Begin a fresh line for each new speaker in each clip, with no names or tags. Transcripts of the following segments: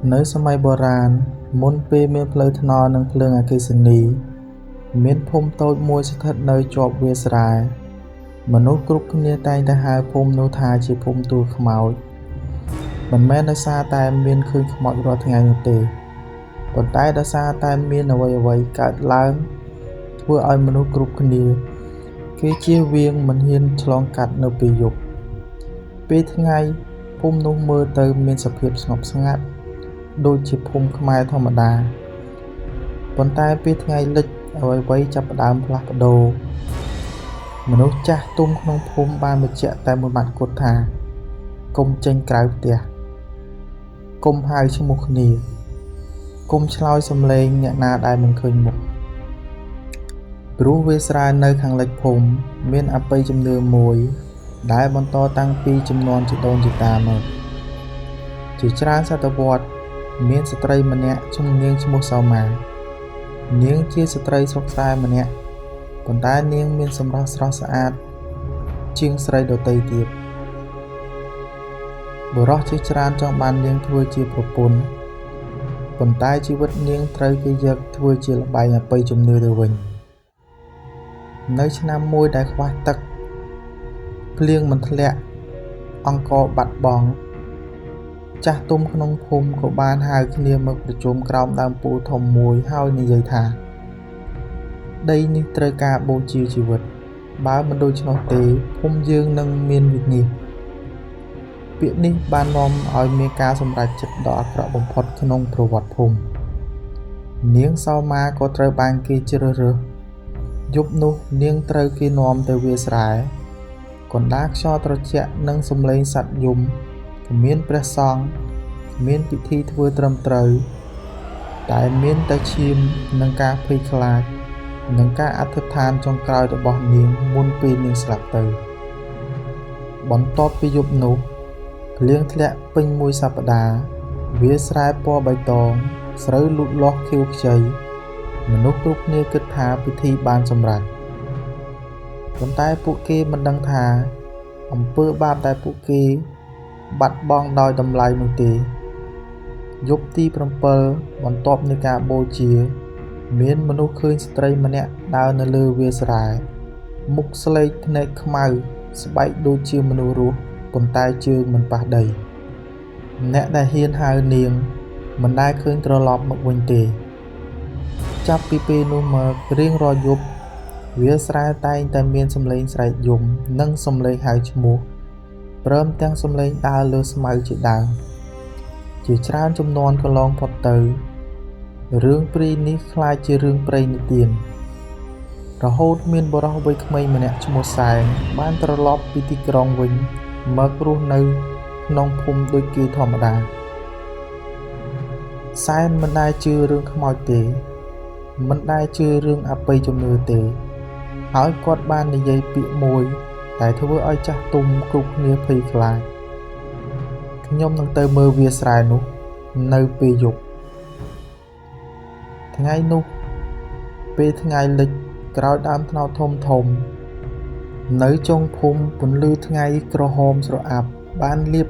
Nơiសម័យបុរាណមុនពេលមានផ្លូវថ្នល់និងភ្លើងអគ្គិសនីមានភូមិតូចមួយស្ថិតនៅជាប់វាលស្រែមនុស្សគ្រប់គ្នាតែងតែហៅភូមិនោះថាជាភូមិទួលខ្មោចមិនមែនដោយសារតែមានឃើញខ្មោចរាល់ថ្ងៃនោះទេប៉ុន្តែដោយសារតែមានអ្វីៗកើតឡើងធ្វើឲ្យមនុស្សគ្រប់គ្នាគេជៀសវាងមិនហ៊ានឆ្លងកាត់នៅពេលយប់ពេលថ្ងៃភូមិនោះមើលទៅមានសភាពស្ងប់ស្ងាត់ដូចជាភូមិខ្មែរធម្មតាប៉ុន្តែពេលថ្ងៃលិចអ្វីៗចាប់ផ្ដើមផ្លាស់ប្ដូរមនុស្សចាស់ទុំក្នុងភូមិបានបញ្ជាក់តែមួយម៉ាត់គត់ថាកុំចេញក្រៅផ្ទះកុំហៅឈ្មោះគ្នាកុំឆ្លើយសំឡេងអ្នកណាដែលមិនឃើញមុខព្រោះវាលស្រែនៅខាងលិចភូមិមានអបិយជំនឿមួយដែលបន្តតាំងពីជំនាន់ជីដូនជីតាមកជាច្រើនសតវត្សមានស្ត្រីម្នាក់នាងឈ្មោះសោមានាងជាស្ត្រីស្រុកស្រែម្នាក់ប៉ុន្តែនាងមានសម្រស់ស្រស់ស្អាតជាងស្រីដទៃទៀតបុរសជាច្រើនចង់បាននាងធ្វើជាប្រពន្ធប៉ុន្តែជីវិតនាងត្រូវគេយកធ្វើជាល្បែងអបិយជំនឿទៅវិញនៅឆ្នាំមួយដែលខ្វះទឹកភ្លៀងមិនធ្លាក់អង្គរបាត់បង់ចាស់ទុំក្នុងភូមិក៏បានហៅគ្នាមកប្រជុំក្រោមដើមពោធិ៍ធំមួយហើយនិយាយថាដីនេះត្រូវការបូជាជីវិតបើមិនដូច្នោះទេភូមិយើងនឹងមានវិនាសពាក្យនេះបាននាំឲ្យមានការសម្រេចចិត្តដ៏អាក្រក់បំផុតក្នុងប្រវត្តិភូមិនាងសោមាក៏ត្រូវបានគេជ្រើសរើសយប់នោះនាងត្រូវគេនាំទៅវាលស្រែកណ្ដាលខ្យល់ត្រជាក់និងសំឡេងសត្វយំគ្មានព្រះសង្ឃគ្មានពិធីធ្វើត្រឹមត្រូវតែមានតែឈាមនិងការភ័យខ្លាចនិងការអធិដ្ឋានចុងក្រោយរបស់នាងមុនពេលនាងស្លាប់ទៅបន្ទាប់ពីយប់នោះភ្លៀងធ្លាក់ពេញមួយសប្តាហ៍វាលស្រែពណ៌បៃតងស្រូវលូតលាស់ខៀវខ្ចីមនុស្សគ្រប់គ្នាគិតថាពិធីបានសម្រេចប៉ុន្តែពួកគេមិនដឹងថាអំពើបាបដែលពួកគេបាត់បង់ដោយតម្លៃនោះទេយប់ទី7បន្ទាប់នៃការបូជាមានមនុស្សឃើញស្ត្រីម្នាក់ដើរនៅលើវាលស្រែមុខស្លេកភ្នែកខ្មៅស្បែកដូចជាមនុស្សរស់ប៉ុន្តែជើងមិនប៉ះដីអ្នកដែលហ៊ានហៅនាងមិនដែលឃើញត្រឡប់មកវិញទេចាប់ពីពេលនោះមករៀងរាល់យប់វាលស្រែតែងតែមានសំឡេងស្រែកយំនិងសំឡេងហៅឈ្មោះព្រមទាំងសំឡេងដើរលើស្មៅជាដើមជាច្រើនជំនាន់កន្លងផុតទៅរឿងព្រេងនេះក្លាយជារឿងព្រេងនិទានរហូតមានបុរសវ័យក្មេងម្នាក់ឈ្មោះសែនបានត្រឡប់ពីទីក្រុងវិញមករស់នៅក្នុងភូមិដូចគេធម្មតាសែនមិនដែលជឿរឿងខ្មោចទេមិនដែលជឿរឿងអបិយជំនឿទេហើយគាត់បាននិយាយពាក្យមួយដែលធ្វើឲ្យចាស់ទុំគ្រប់គ្នាភ័យខ្លាចខ្ញុំនឹងទៅមើលវាលស្រែនោះនៅពេលយប់ថ្ងៃនោះពេលថ្ងៃលិចក្រោយដើមត្នោតធំនៅចុងភូមិពន្លឺថ្ងៃក្រហមស្រអាប់បានលាប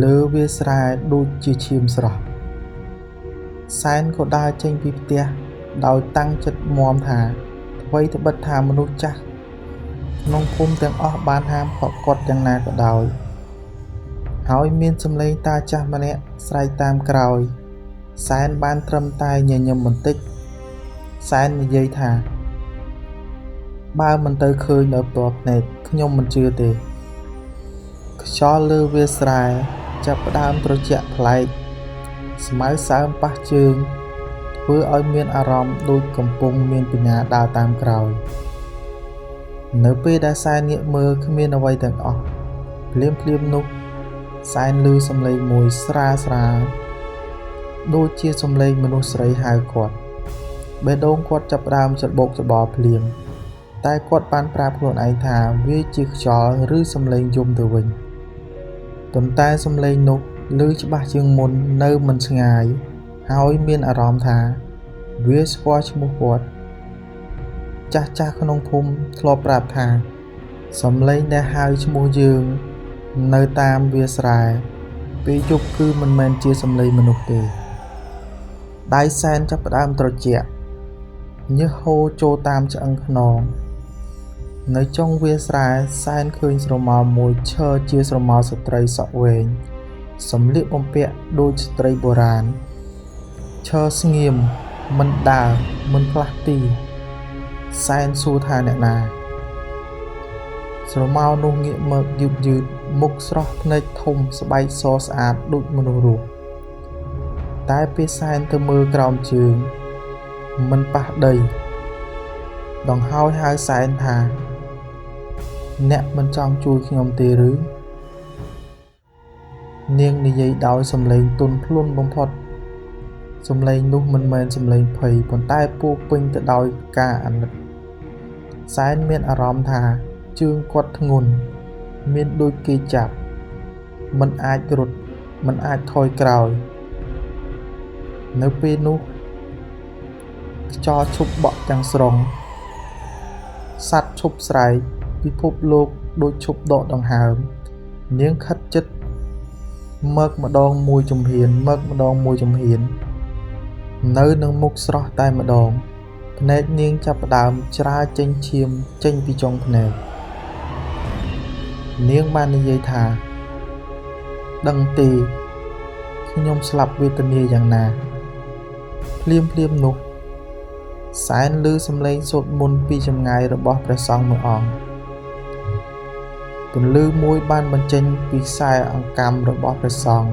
លើវាលស្រែដូចជាឈាមស្រស់សែនក៏ដើរចេញពីផ្ទះដោយតាំងចិត្តមាំថាអ្វីត្បិតថាមនុស្សចាស់ក្នុងភូមិទាំងអស់បានហាមហក់គាត់យ៉ាងណាក៏ដោយហើយមានសំឡេងតាចាស់ម្នាក់ស្រែកតាមក្រោយសែនបានត្រឹមតែញញឹមបន្តិចសែននិយាយថាបើមិនទៅឃើញដោយផ្ទាល់ភ្នែកខ្ញុំមិនជឿទេខ្យល់លើវាលស្រែចាប់ផ្ដើមត្រជាក់ប្លែកស្មៅសើមប៉ះជើងធ្វើឲ្យមានអារម្មណ៍ដូចកំពុងមានបញ្ញាដើរតាមក្រោយនៅពេលដែលសែនងាកមើលគ្មានអ្វីទាំងអស់ភ្លាមនោះសែនឮសំឡេងមួយស្រាលដូចជាសំឡេងមនុស្សស្រីហៅគាត់បេះដូងគាត់ចាប់ផ្ដើមច្របូកច្របល់ភ្លាមតែគាត់បានប្រាប់ខ្លួនឯងថាវាជាខ្យល់ឬសំឡេងយំទៅវិញប៉ុន្តែសំឡេងនោះឮច្បាស់ជាងមុននៅមិនឆ្ងាយហើយមានអារម្មណ៍ថាវាស្គាល់ឈ្មោះគាត់ចាស់ក្នុងភូមិធ្លាប់ប្រាប់ថាសំឡេងដែលហៅឈ្មោះយើងនៅតាមវាលស្រែ ពេលយប់គឺមិនមែនជាសំឡេងមនុស្សទេដៃសែនចាប់ផ្ដើមត្រជាក់ញើសហូរចូលតាមឆ្អឹងខ្នងនៅចុងវាលស្រែសែនឃើញស្រមោលមួយឈរជាស្រមោលស្ត្រីសក់វែងសម្លៀកបំពាក់ដូចស្ត្រីបុរាណឈរស្ងៀមមិនដើរមិនផ្លាស់ទីសែនសួរថាអ្នកណាស្រមោលនោះងាកមើលយឺតមុខស្រស់ភ្នែកធំស្បែកសស្អាតដូចមនុស្សរស់តែពេលសែនទៅមើលក្រោមជើងមិនប៉ះដីដង្ហោយហៅសែនថាអ្នកមិនចង់ជួយខ្ញុំទេឬនាងនិយាយដោយសំឡេងទន់ភ្លន់បំផុតសំឡេងនោះមិនមែនសំឡេងភ័យប៉ុន្តែពោរពេញទៅដោយការអាណិតសែនមានអារម្មណ៍ថាជើងគាត់ធ្ងន់មានដូចគេចាប់មិនអាចរត់មិនអាចថយក្រោយនៅពេលនោះខ្យល់ឈប់បក់ទាំងស្រុងសត្វឈប់ស្រែកពិភពលោកដូចឈប់ដកដង្ហើមនាងខិតជិតមើលម្ដងមួយជំហាននៅនឹងមុខស្រស់តែម្ដងភ្នែកនាងចាប់ផ្ដើមច្រាចេញឈាមចេញពីចុងភ្នែកនាងបាននិយាយថាដឹងទេខ្ញុំស្លាប់វេទនាយ៉ាងណាភ្លាមនោះសែនឮសំឡេងសូត្រមន្តពីចម្ងាយរបស់ព្រះសង្ឃមួយអង្គពន្លឺមួយបានបញ្ចេញពីខ្សែអង្កាំរបស់ព្រះសង្ឃ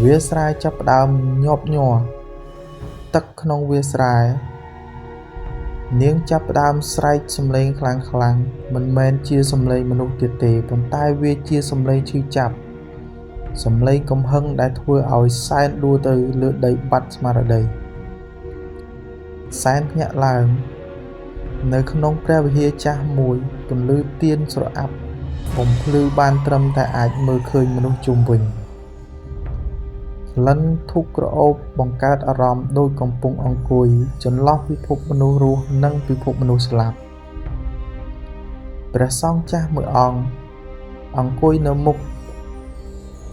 វាលស្រែចាប់ផ្ដើមញាប់ញ័រទឹកក្នុងវាលស្រែនាងចាប់ផ្ដើមស្រែកសំឡេងខ្លាំងមិនមែនជាសំឡេងមនុស្សទៀតទេប៉ុន្តែវាជាសំឡេងឈឺចាប់សំឡេងកំហឹងដែលធ្វើឲ្យសែនដួលទៅលើដីបាត់ស្មារតីសែនភ្ញាក់ឡើងនៅក្នុងព្រះវិហារចាស់មួយពន្លឺទៀនស្រអាប់បំភ្លឺបានត្រឹមតែអាចមើលឃើញមនុស្សជុំវិញក្លិនធូបក្រអូបបង្កើតអារម្មណ៍ដូចកំពុងអង្គុយចន្លោះពិភពមនុស្សរស់និងពិភពមនុស្សស្លាប់ព្រះសង្ឃចាស់មួយអង្គអង្គុយនៅមុខ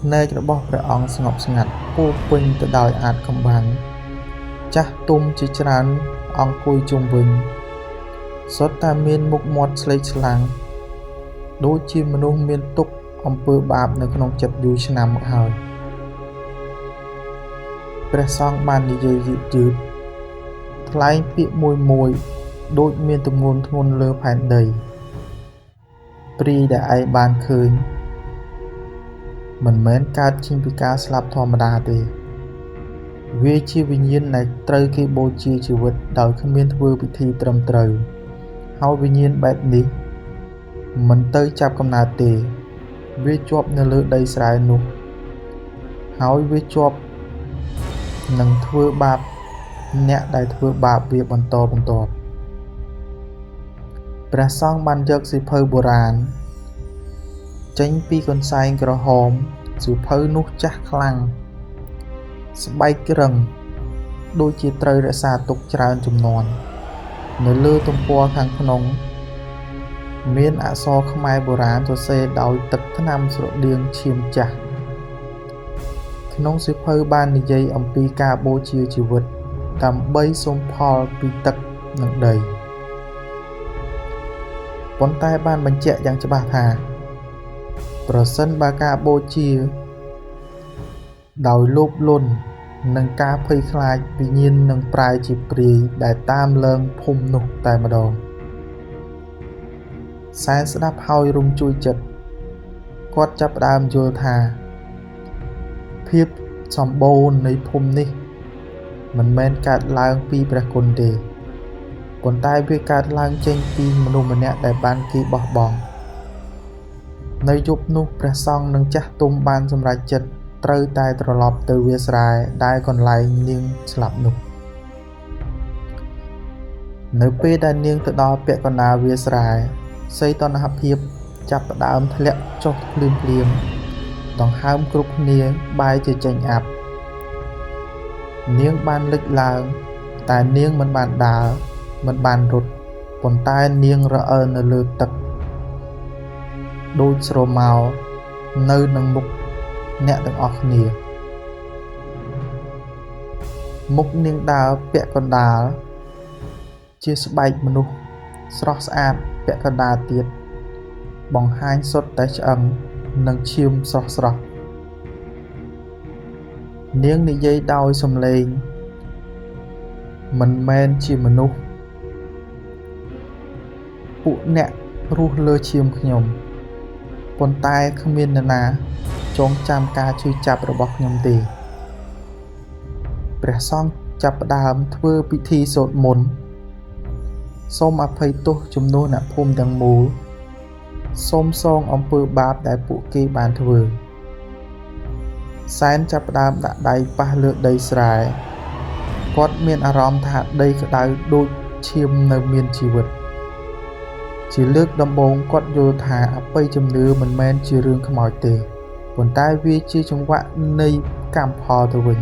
ភ្នែករបស់ព្រះអង្គស្ងប់ស្ងាត់ពោរពេញទៅដោយអាថ៌កំបាំងចាស់ទុំជាច្រើនអង្គុយជុំវិញសុទ្ធតែមានមុខមាត់ស្លេកស្លាំងដូចជាមនុស្សមានទុក្ខអំពើបាបនៅក្នុងចិត្តយូរឆ្នាំមកហើយព្រះសង្ឃបាននិយាយយឺតថ្លែងពាក្យមួយដូចមានទម្ងន់ធ្ងន់លើផែនដីព្រីដែលឯងបានឃើញមិនមែនកើតចេញពីការស្លាប់ធម្មតាទេវាជាវិញ្ញាណដែលត្រូវគេបូជាជីវិតដោយគ្មានធ្វើពិធីត្រឹមត្រូវហើយវិញ្ញាណបែបនេះមិនទៅចាប់កំណើតទេវាជាប់នៅលើដីស្រែនោះហើយវាជាប់នឹងធ្វើបាបអ្នកដែលធ្វើបាបវាបន្តបន្ទាប់ព្រះសង្ឃបានយកសៀវភៅបុរាណចេញពីកន្សែងក្រហមសៀវភៅនោះចាស់ខ្លាំងស្បែករឹងដូចជាត្រូវរក្សាទុកច្រើនជំនាន់នៅលើទំព័រខាងក្នុងមានអក្សរខ្មែរបុរាណសរសេរដោយទឹកថ្នាំស្រដៀងឈាមចាស់ក្នុងសៀវភៅបាននិយាយអំពីការបូជាជីវិតដើម្បីសុំផលពីទឹកនិងដីប៉ុន្តែបានបញ្ជាក់យ៉ាងច្បាស់ថាប្រសិនបើការបូជាដោយលោភលន់និងការភ័យខ្លាចវិញ្ញាណនឹងប្រែជាព្រាយដែលតាមលើងភូមិនោះតែម្ដងសែនស្ដាប់ហើយរំជួយចិត្តគាត់ចាប់ផ្ដើមយល់ថាភាពសម្បូរនៃភូមិនេះមិនមែនកើតឡើងពីព្រះគុណទេប៉ុន្តែវាកើតឡើងចេញពីមនុស្សម្នាក់ដែលបានគេបោះបង់នៅយប់នោះព្រះសង្ឃនិងចាស់ទុំបានសម្រេចចិត្តត្រូវតែត្រឡប់ទៅវាលស្រែដែលកន្លែងនាងស្លាប់នោះនៅពេលដែលនាងទៅដល់ពាក់កណ្ដាលវាលស្រែសីតុណ្ហភាពចាប់ផ្ដើមធ្លាក់ចុះភ្លាមដង្ហើមគ្រប់គ្នាបែរជាចេញអាប់នាងបានលេចឡើងតែនាងមិនបានដើរមិនបានរត់ប៉ុន្តែនាងរអិលនៅលើទឹកដូចស្រមោលនៅនឹងមុខ អ្នកទាំងអស់គ្នាមុខនាងដើរពាក់កណ្ដាលជាស្បែកមនុស្សស្រស់ស្អាតពាក់កណ្ដាលទៀតបង្ហាញសុទ្ធតែឆ្អឹងនិងឈាមស្រស់នាងនិយាយដោយសំឡេងមិនមែនជាមនុស្សពួកអ្នករស់លើឈាមខ្ញុំប៉ុន្តែគ្មាននរណាចងចាំការឈឺចាប់របស់ខ្ញុំទេព្រះសង្ឃចាប់ផ្ដើមធ្វើពិធីសូត្រមន្តសូមអភ័យទោសជំនួសអ្នកភូមិទាំងមូលសូមសងអំពើបាបដែលពួកគេបានធ្វើសែនចាប់ផ្ដើមដាក់ដៃប៉ះលើដីស្រែគាត់មានអារម្មណ៍ថាដីក្តៅដូចឈាមនៅមានជីវិតជាលើកដំបូងគាត់យល់ថាអបិយជំនឿមិនមែនជារឿងខ្មោចទេប៉ុន្តែវាជាចង្វាក់នៃកម្មផលទៅវិញ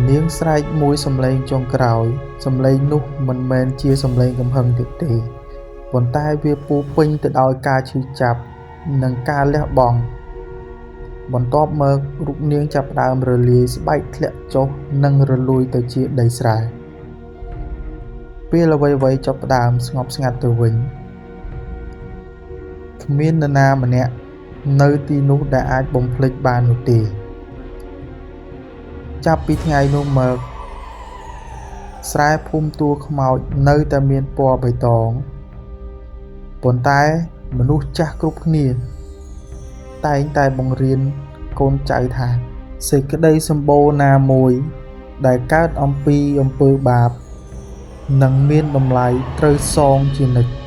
នាងស្រែកមួយសំឡេងចុងក្រោយសំឡេងនោះមិនមែនជាសំឡេងកំហឹងទៀតទេប៉ុន្តែវាពោរពេញទៅដោយការឈឺចាប់និងការលះបង់បន្ទាប់មករូបនាងចាប់ផ្ដើមរលាយស្បែកធ្លាក់ចុះនិងរលួយទៅជាដីស្រែពេលអ្វីៗចាប់ផ្ដើមស្ងប់ស្ងាត់ទៅវិញគ្មាននរណាម្នាក់នៅទីនោះដែលអាចបំភ្លេចបាននោះទេចាប់ពីថ្ងៃនោះមកស្រែភូមិទួលខ្មោចនៅតែមានពណ៌បៃតងប៉ុន្តែមនុស្សចាស់គ្រប់គ្នាតែងតែបង្រៀនកូនចៅថាសេចក្តីសម្បូរណាមួយដែលកើតអំពីអំពើបាបនឹងមានតម្លៃត្រូវសងជានិច្ច